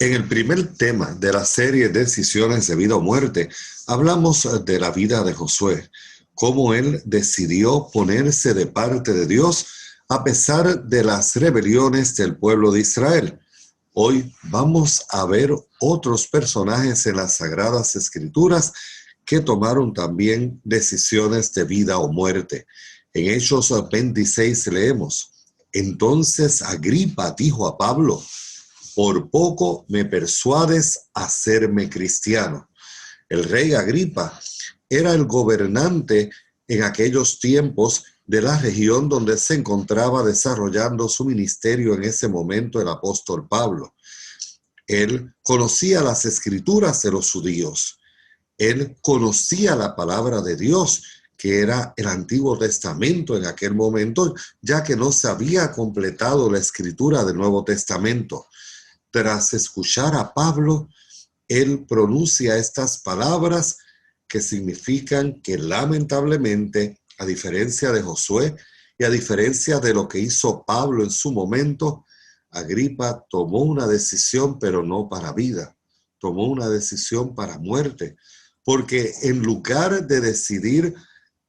En el primer tema de la serie Decisiones de vida o muerte, hablamos de la vida de Josué, cómo él decidió ponerse de parte de Dios a pesar de las rebeliones del pueblo de Israel. Hoy vamos a ver otros personajes en las Sagradas Escrituras que tomaron también decisiones de vida o muerte. En Hechos 26 leemos: Entonces Agripa dijo a Pablo: por poco me persuades a hacerme cristiano. El rey Agripa era el gobernante en aquellos tiempos de la región donde se encontraba desarrollando su ministerio en ese momento el apóstol Pablo. Él conocía las escrituras de los judíos. Él conocía la palabra de Dios, que era el Antiguo Testamento en aquel momento, ya que no se había completado la escritura del Nuevo Testamento. Tras escuchar a Pablo, él pronuncia estas palabras que significan que lamentablemente, a diferencia de Josué y a diferencia de lo que hizo Pablo en su momento, Agripa tomó una decisión, pero no para vida, tomó una decisión para muerte, porque en lugar de decidir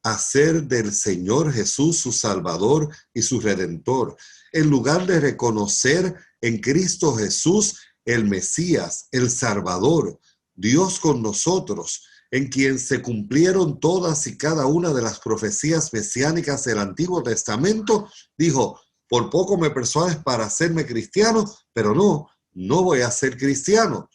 hacer del Señor Jesús su Salvador y su Redentor, en lugar de reconocer en Cristo Jesús el Mesías, el Salvador, Dios con nosotros, en quien se cumplieron todas y cada una de las profecías mesiánicas del Antiguo Testamento, dijo: por poco me persuades para hacerme cristiano, pero no voy a ser cristiano.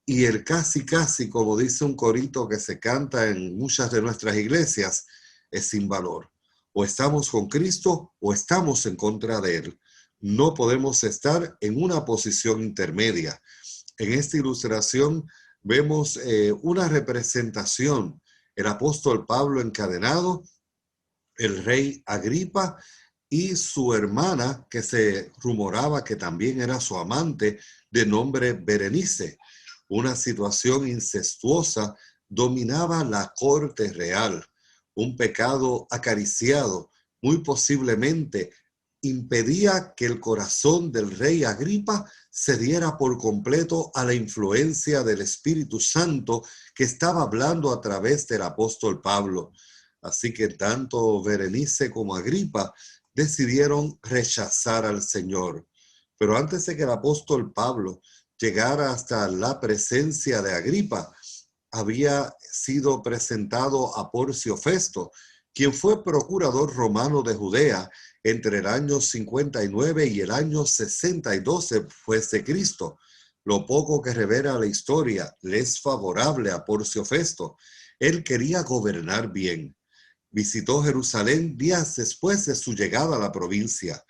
Y el casi, como dice un corito que se canta en muchas de nuestras iglesias, es sin valor. O estamos con Cristo o estamos en contra de Él. No podemos estar en una posición intermedia. En esta ilustración vemos una representación. El apóstol Pablo encadenado, el rey Agripa y su hermana, que se rumoraba que también era su amante, de nombre Berenice. Una situación incestuosa dominaba la corte real. Un pecado acariciado, muy posiblemente, impedía que el corazón del rey Agripa cediera por completo a la influencia del Espíritu Santo que estaba hablando a través del apóstol Pablo. Así que tanto Berenice como Agripa decidieron rechazar al Señor. Pero antes de que el apóstol Pablo llegara hasta la presencia de Agripa, había sido presentado a Porcio Festo, quien fue procurador romano de Judea entre el año 59 y el año 62 después de Cristo. Lo poco que revela la historia le es favorable a Porcio Festo. Él quería gobernar bien. Visitó Jerusalén días después de su llegada a la provincia.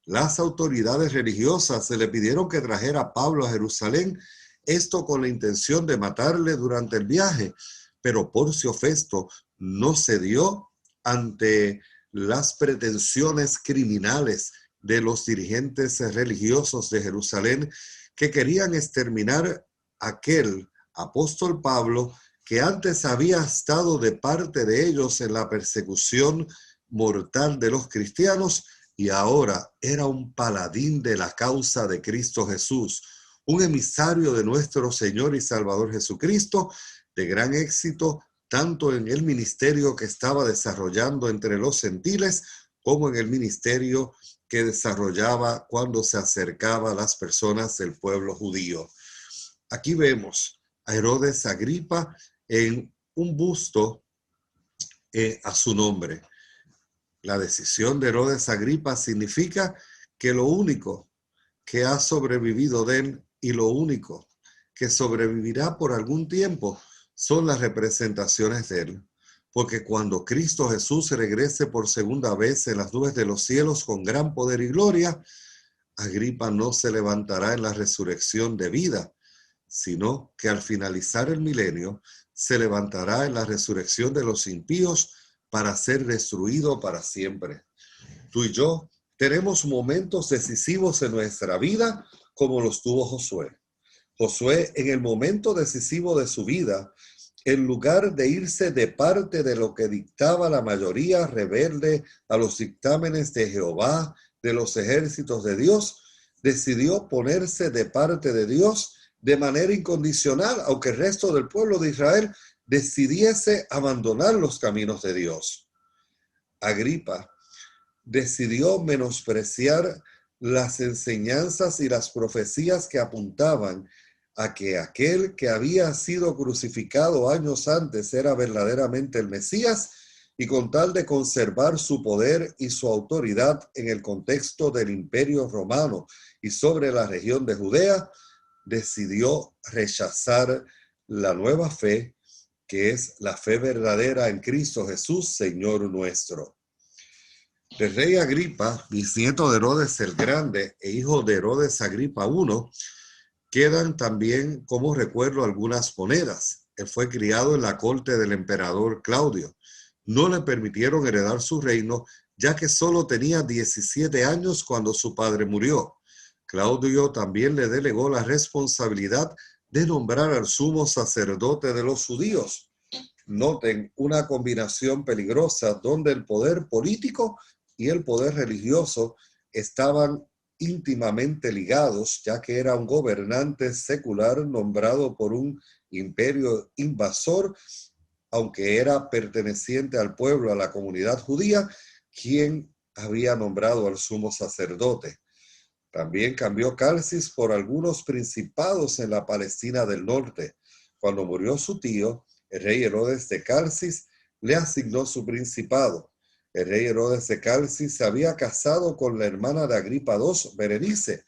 Las autoridades religiosas se le pidieron que trajera a Pablo a Jerusalén, esto con la intención de matarle durante el viaje, pero Porcio Festo no cedió ante las pretensiones criminales de los dirigentes religiosos de Jerusalén que querían exterminar a aquel apóstol Pablo que antes había estado de parte de ellos en la persecución mortal de los cristianos y ahora era un paladín de la causa de Cristo Jesús, un emisario de nuestro Señor y Salvador Jesucristo, de gran éxito, tanto en el ministerio que estaba desarrollando entre los gentiles, como en el ministerio que desarrollaba cuando se acercaba a las personas del pueblo judío. Aquí vemos a Herodes Agripa en un busto a su nombre. La decisión de Herodes Agripa significa que lo único que ha sobrevivido de él y lo único que sobrevivirá por algún tiempo son las representaciones de él. Porque cuando Cristo Jesús regrese por segunda vez en las nubes de los cielos con gran poder y gloria, Agripa no se levantará en la resurrección de vida, sino que al finalizar el milenio se levantará en la resurrección de los impíos para ser destruido para siempre. Tú y yo tenemos momentos decisivos en nuestra vida como los tuvo Josué. Josué, en el momento decisivo de su vida, en lugar de irse de parte de lo que dictaba la mayoría rebelde a los dictámenes de Jehová, de los ejércitos de Dios, decidió ponerse de parte de Dios, de manera incondicional, aunque el resto del pueblo de Israel decidiese abandonar los caminos de Dios. Agripa decidió menospreciar las enseñanzas y las profecías que apuntaban a que aquel que había sido crucificado años antes era verdaderamente el Mesías, y con tal de conservar su poder y su autoridad en el contexto del Imperio Romano y sobre la región de Judea, decidió rechazar la nueva fe, que es la fe verdadera en Cristo Jesús, Señor nuestro. El rey Agripa, bisnieto de Herodes el Grande e hijo de Herodes Agripa I, quedan también como recuerdo algunas monedas. Él fue criado en la corte del emperador Claudio. No le permitieron heredar su reino, ya que solo tenía 17 años cuando su padre murió. Claudio también le delegó la responsabilidad de nombrar al sumo sacerdote de los judíos. Noten una combinación peligrosa donde el poder político y el poder religioso estaban íntimamente ligados, ya que era un gobernante secular nombrado por un imperio invasor, aunque era perteneciente al pueblo, a la comunidad judía, quien había nombrado al sumo sacerdote. También cambió Calcis por algunos principados en la Palestina del norte. Cuando murió su tío, el rey Herodes de Calcis, le asignó su principado. El rey Herodes de Calcis se había casado con la hermana de Agripa II, Berenice,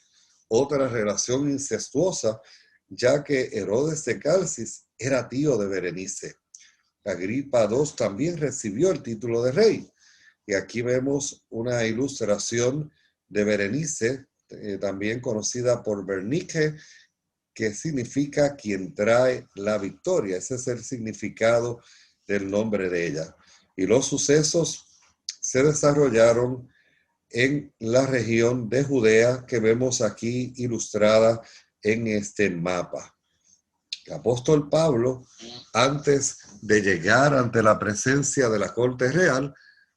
otra relación incestuosa, ya que Herodes de Calcis era tío de Berenice. Agripa II también recibió el título de rey. Y aquí vemos una ilustración de Berenice, también conocida por Bernice, que significa quien trae la victoria. Ese es el significado del nombre de ella. Y los sucesos se desarrollaron en la región de Judea que vemos aquí ilustrada en este mapa. El apóstol Pablo, antes de llegar ante la presencia de la corte real,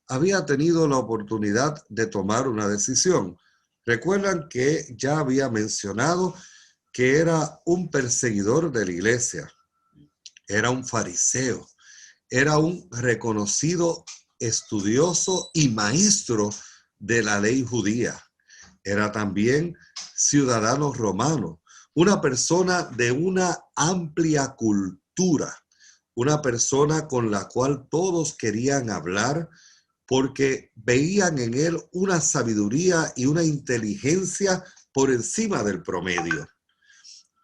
había tenido la oportunidad de tomar una decisión. Recuerdan que ya había mencionado que era un perseguidor de la iglesia, era un fariseo, era un reconocido estudioso y maestro de la ley judía. Era también ciudadano romano, una persona de una amplia cultura, una persona con la cual todos querían hablar porque veían en él una sabiduría y una inteligencia por encima del promedio.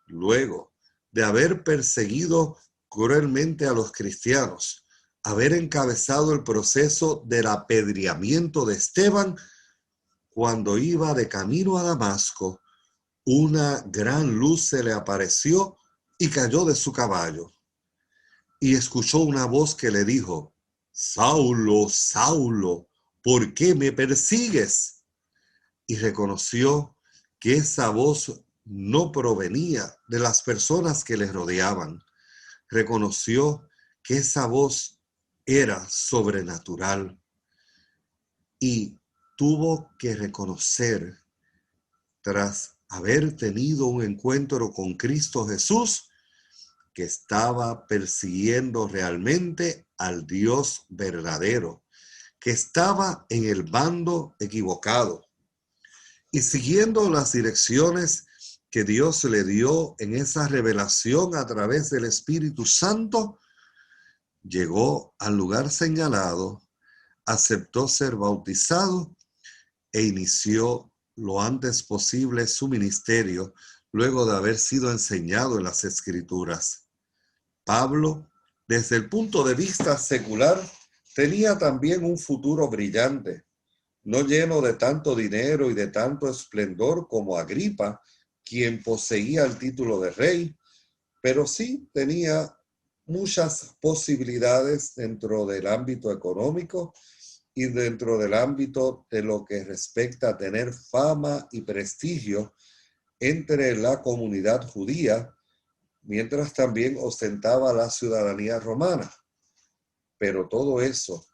Luego de haber perseguido cruelmente a los cristianos, haber encabezado el proceso del apedreamiento de Esteban, cuando iba de camino a Damasco, una gran luz se le apareció y cayó de su caballo. Y escuchó una voz que le dijo: Saulo, Saulo, ¿por qué me persigues? Y reconoció que esa voz no provenía de las personas que le rodeaban. Reconoció que esa voz era sobrenatural y tuvo que reconocer, tras haber tenido un encuentro con Cristo Jesús, que estaba persiguiendo realmente al Dios verdadero, que estaba en el bando equivocado. Y siguiendo las direcciones que Dios le dio en esa revelación a través del Espíritu Santo, llegó al lugar señalado, aceptó ser bautizado e inició lo antes posible su ministerio, luego de haber sido enseñado en las Escrituras. Pablo, desde el punto de vista secular, tenía también un futuro brillante, no lleno de tanto dinero y de tanto esplendor como Agripa, quien poseía el título de rey, pero sí tenía muchas posibilidades dentro del ámbito económico y dentro del ámbito de lo que respecta a tener fama y prestigio entre la comunidad judía, mientras también ostentaba la ciudadanía romana. Pero todo eso,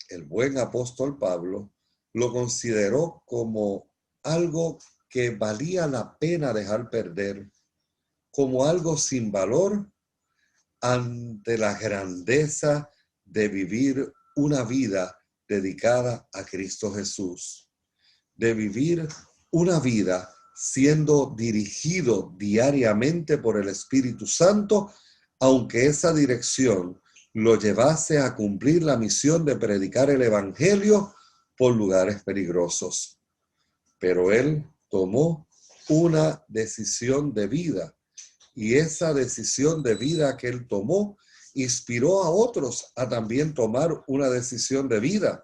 el buen apóstol Pablo lo consideró como algo que valía la pena dejar perder, como algo sin valor ante la grandeza de vivir una vida dedicada a Cristo Jesús, de vivir una vida siendo dirigido diariamente por el Espíritu Santo, aunque esa dirección lo llevase a cumplir la misión de predicar el Evangelio por lugares peligrosos. Pero él tomó una decisión de vida, y esa decisión de vida que él tomó inspiró a otros a también tomar una decisión de vida,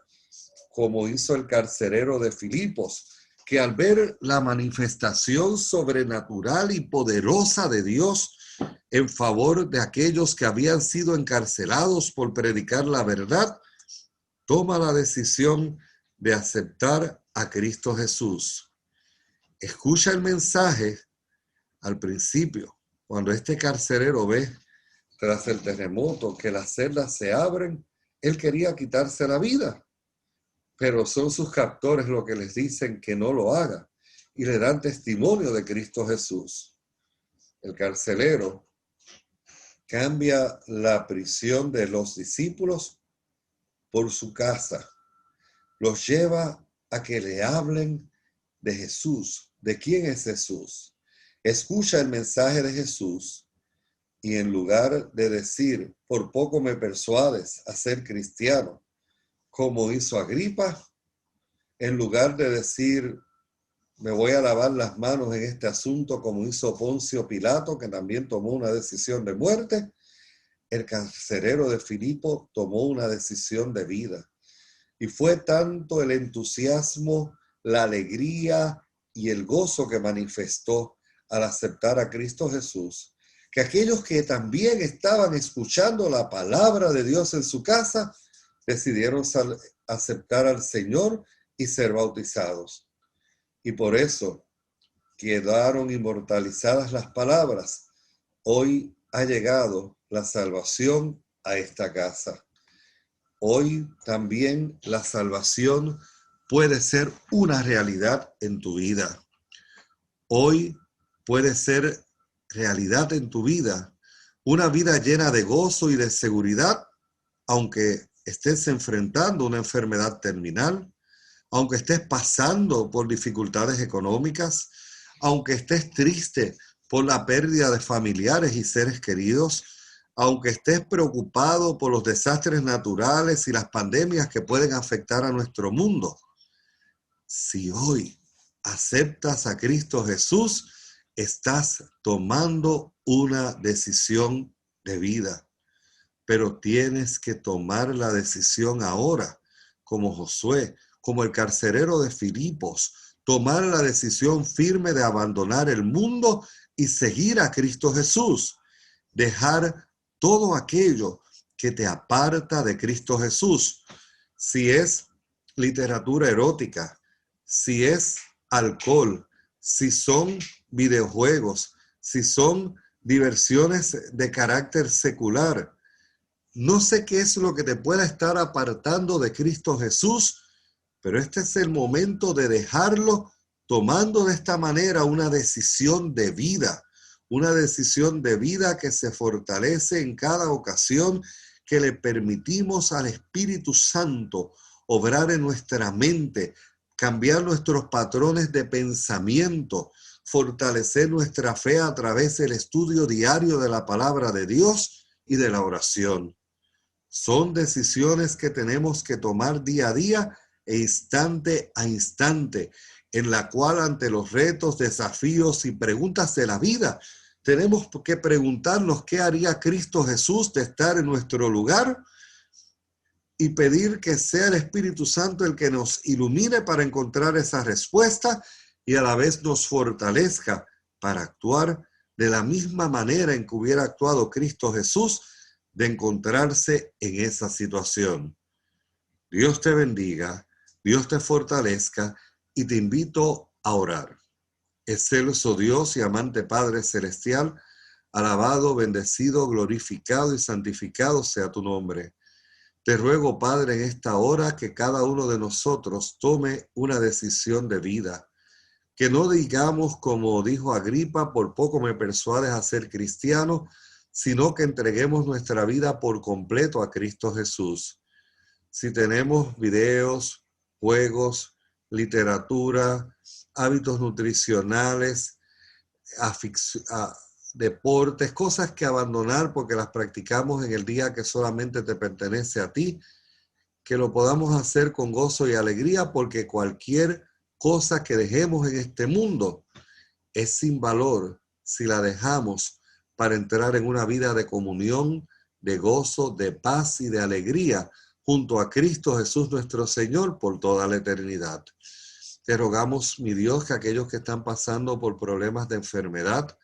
como hizo el carcelero de Filipos, que al ver la manifestación sobrenatural y poderosa de Dios en favor de aquellos que habían sido encarcelados por predicar la verdad, toma la decisión de aceptar a Cristo Jesús. Escucha el mensaje al principio, cuando este carcelero ve tras el terremoto que las celdas se abren, él quería quitarse la vida, pero son sus captores los que les dicen que no lo haga y le dan testimonio de Cristo Jesús. El carcelero cambia la prisión de los discípulos por su casa, los lleva a que le hablen de Jesús, de quién es Jesús. Escucha el mensaje de Jesús y en lugar de decir, por poco me persuades a ser cristiano, como hizo Agripa, en lugar de decir, me voy a lavar las manos en este asunto, como hizo Poncio Pilato, que también tomó una decisión de muerte, el carcelero de Filipo tomó una decisión de vida. Y fue tanto el entusiasmo, la alegría y el gozo que manifestó al aceptar a Cristo Jesús, que aquellos que también estaban escuchando la palabra de Dios en su casa, decidieron aceptar al Señor y ser bautizados. Y por eso quedaron inmortalizadas las palabras. Hoy ha llegado la salvación a esta casa. Hoy también la salvación puede ser una realidad en tu vida. Hoy puede ser realidad en tu vida, una vida llena de gozo y de seguridad, aunque estés enfrentando una enfermedad terminal, aunque estés pasando por dificultades económicas, aunque estés triste por la pérdida de familiares y seres queridos, aunque estés preocupado por los desastres naturales y las pandemias que pueden afectar a nuestro mundo. Si hoy aceptas a Cristo Jesús, estás tomando una decisión de vida, pero tienes que tomar la decisión ahora, como Josué, como el carcelero de Filipos, tomar la decisión firme de abandonar el mundo y seguir a Cristo Jesús, dejar todo aquello que te aparta de Cristo Jesús. Si es literatura erótica, si es alcohol, si son videojuegos, si son diversiones de carácter secular. No sé qué es lo que te pueda estar apartando de Cristo Jesús, pero este es el momento de dejarlo, tomando de esta manera una decisión de vida que se fortalece en cada ocasión que le permitimos al Espíritu Santo obrar en nuestra mente, cambiar nuestros patrones de pensamiento, fortalecer nuestra fe a través del estudio diario de la palabra de Dios y de la oración. Son decisiones que tenemos que tomar día a día e instante a instante, en la cual ante los retos, desafíos y preguntas de la vida, tenemos que preguntarnos qué haría Cristo Jesús de estar en nuestro lugar y pedir que sea el Espíritu Santo el que nos ilumine para encontrar esa respuesta y a la vez nos fortalezca para actuar de la misma manera en que hubiera actuado Cristo Jesús de encontrarse en esa situación. Dios te bendiga, Dios te fortalezca y te invito a orar. Excelso Dios y amante Padre Celestial, alabado, bendecido, glorificado y santificado sea tu nombre. Te ruego, Padre, en esta hora que cada uno de nosotros tome una decisión de vida, Que no digamos como dijo Agripa, por poco me persuades a ser cristiano, sino que entreguemos nuestra vida por completo a Cristo Jesús. Si tenemos videos, juegos, literatura, hábitos nutricionales, deportes, cosas que abandonar porque las practicamos en el día que solamente te pertenece a ti, que lo podamos hacer con gozo y alegría, porque cualquier cosa que dejemos en este mundo es sin valor si la dejamos para entrar en una vida de comunión, de gozo, de paz y de alegría junto a Cristo Jesús nuestro Señor por toda la eternidad. Te rogamos, mi Dios, que aquellos que están pasando por problemas de enfermedad,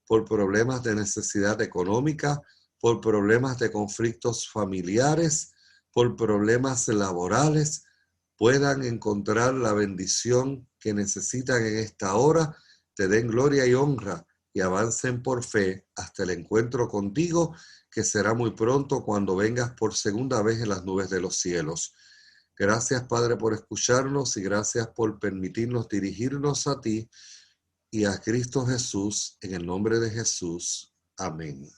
por problemas de necesidad económica, por problemas de conflictos familiares, por problemas laborales, puedan encontrar la bendición que necesitan en esta hora, te den gloria y honra y avancen por fe hasta el encuentro contigo, que será muy pronto cuando vengas por segunda vez en las nubes de los cielos. Gracias, Padre, por escucharnos y gracias por permitirnos dirigirnos a ti y a Cristo Jesús, en el nombre de Jesús. Amén.